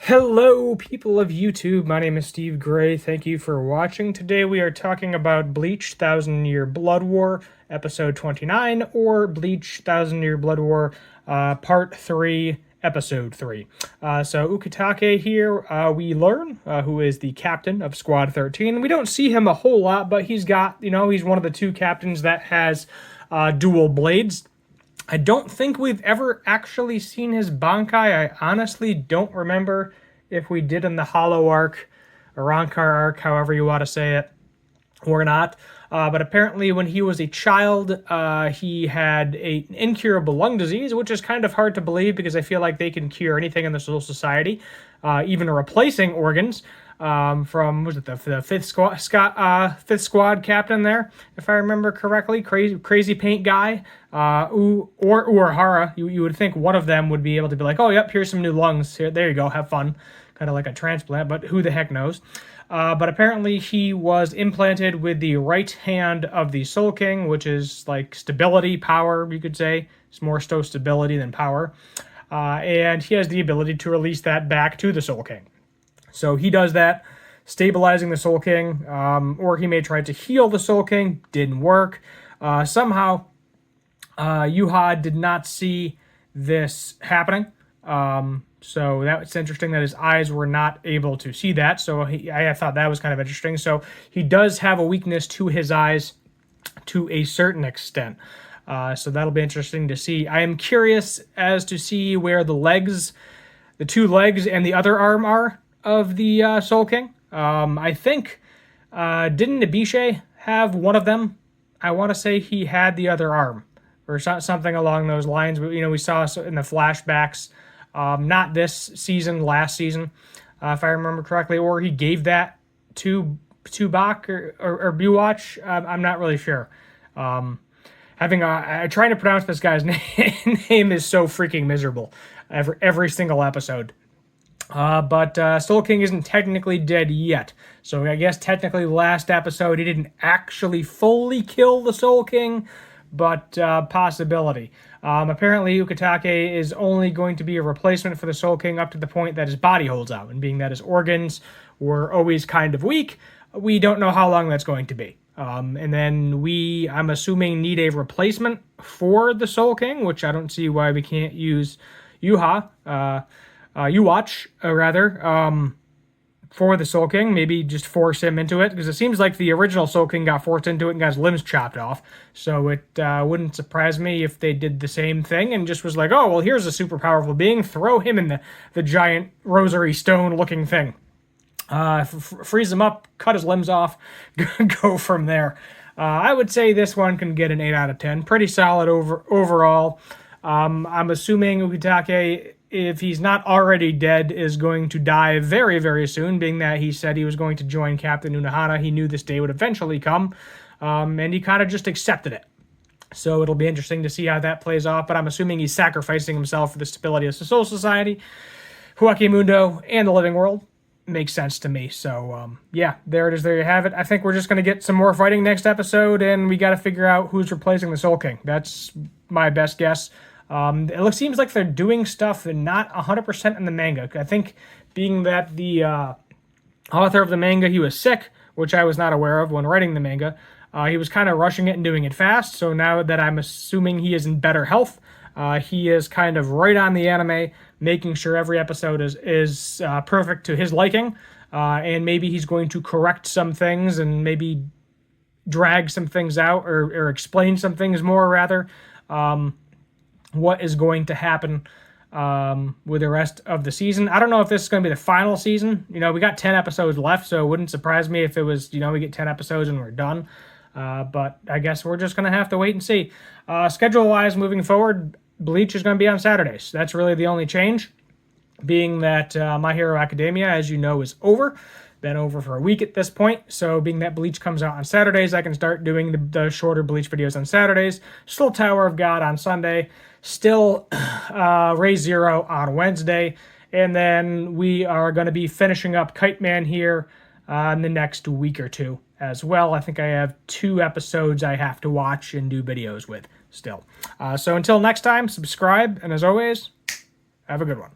Hello, people of YouTube. My name is Steve Gray. Thank you for watching. Today we are talking about Bleach Thousand Year Blood War, Episode 29, or Bleach Thousand Year Blood War, Part 3, Episode 3. So Ukitake here, we learn who is the captain of Squad 13. We don't see him a whole lot, but he's got, he's one of the two captains that has dual blades. I don't think we've ever actually seen his Bankai. I honestly don't remember if we did in the Hollow arc, or Rankar arc, however you want to say it, or not. But apparently when he was a child, he had an incurable lung disease, which is kind of hard to believe because I feel like they can cure anything in the Soul Society, even replacing organs. From, was it the fifth squad captain there, if I remember correctly, crazy paint guy, or Uehara. You would think one of them would be able to be like, oh, yep, here's some new lungs. Here, there you go, have fun. Kind of like a transplant, but who the heck knows? But apparently he was implanted with the right hand of the Soul King, which is like stability, power, you could say. It's more so stability than power. And he has the ability to release that back to the Soul King. So he does that, stabilizing the Soul King, or he may try to heal the Soul King. Didn't work. Somehow, Yuha did not see this happening. So that's interesting that his eyes were not able to see that. So I thought that was kind of interesting. So he does have a weakness to his eyes to a certain extent. So that'll be interesting to see. I am curious as to see where the two legs and the other arm are of the Soul King. I think, didn't Nabishe have one of them? I want to say he had the other arm, or something along those lines. We saw in the flashbacks, not this season, last season, if I remember correctly, or he gave that to Bach or Buwatch. I'm not really sure. Trying to pronounce this guy's name is so freaking miserable every single episode. But Soul King isn't technically dead yet. So I guess technically last episode he didn't actually fully kill the Soul King, but possibility. Apparently Ukitake is only going to be a replacement for the Soul King up to the point that his body holds out. And being that his organs were always kind of weak, we don't know how long that's going to be. And then I'm assuming, need a replacement for the Soul King, which I don't see why we can't use Yuha. For the Soul King. Maybe just force him into it, because it seems like the original Soul King got forced into it and got his limbs chopped off. So it wouldn't surprise me if they did the same thing and just was like, oh, well, here's a super powerful being. Throw him in the giant rosary stone-looking thing. Freeze him up, cut his limbs off, go from there. I would say this one can get an 8 out of 10. Pretty solid overall. I'm assuming Ukitake, if he's not already dead, is going to die very, very soon, being that he said he was going to join Captain Unohana. He knew this day would eventually come, and he kind of just accepted it. So it'll be interesting to see how that plays off, but I'm assuming he's sacrificing himself for the stability of the Soul Society, Huaki Mundo, and the living world. Makes sense to me. So, yeah, there it is. There you have it. I think we're just going to get some more fighting next episode, and we got to figure out who's replacing the Soul King. That's my best guess. It seems like they're doing stuff and not 100% in the manga. I think being that the author of the manga, he was sick, which I was not aware of when writing the manga. He was kind of rushing it and doing it fast. So now that I'm assuming he is in better health, he is kind of right on the anime, making sure every episode is perfect to his liking. And maybe he's going to correct some things and maybe drag some things out or explain some things more, rather. What is going to happen with the rest of the season. I don't know if this is going to be the final season. We got 10 episodes left, so it wouldn't surprise me if it was, we get 10 episodes and we're done. But I guess we're just going to have to wait and see. Schedule-wise, moving forward, Bleach is going to be on Saturdays. That's really the only change, being that My Hero Academia, as you know, is over. Been over for a week at this point, so being that Bleach comes out on Saturdays, I can start doing the shorter Bleach videos on Saturdays. Still Tower of God on Sunday. Still Ray Zero on Wednesday. And then we are going to be finishing up Kite Man here in the next week or two as well. I think I have 2 episodes I have to watch and do videos with still. So until next time, subscribe, and as always, have a good one.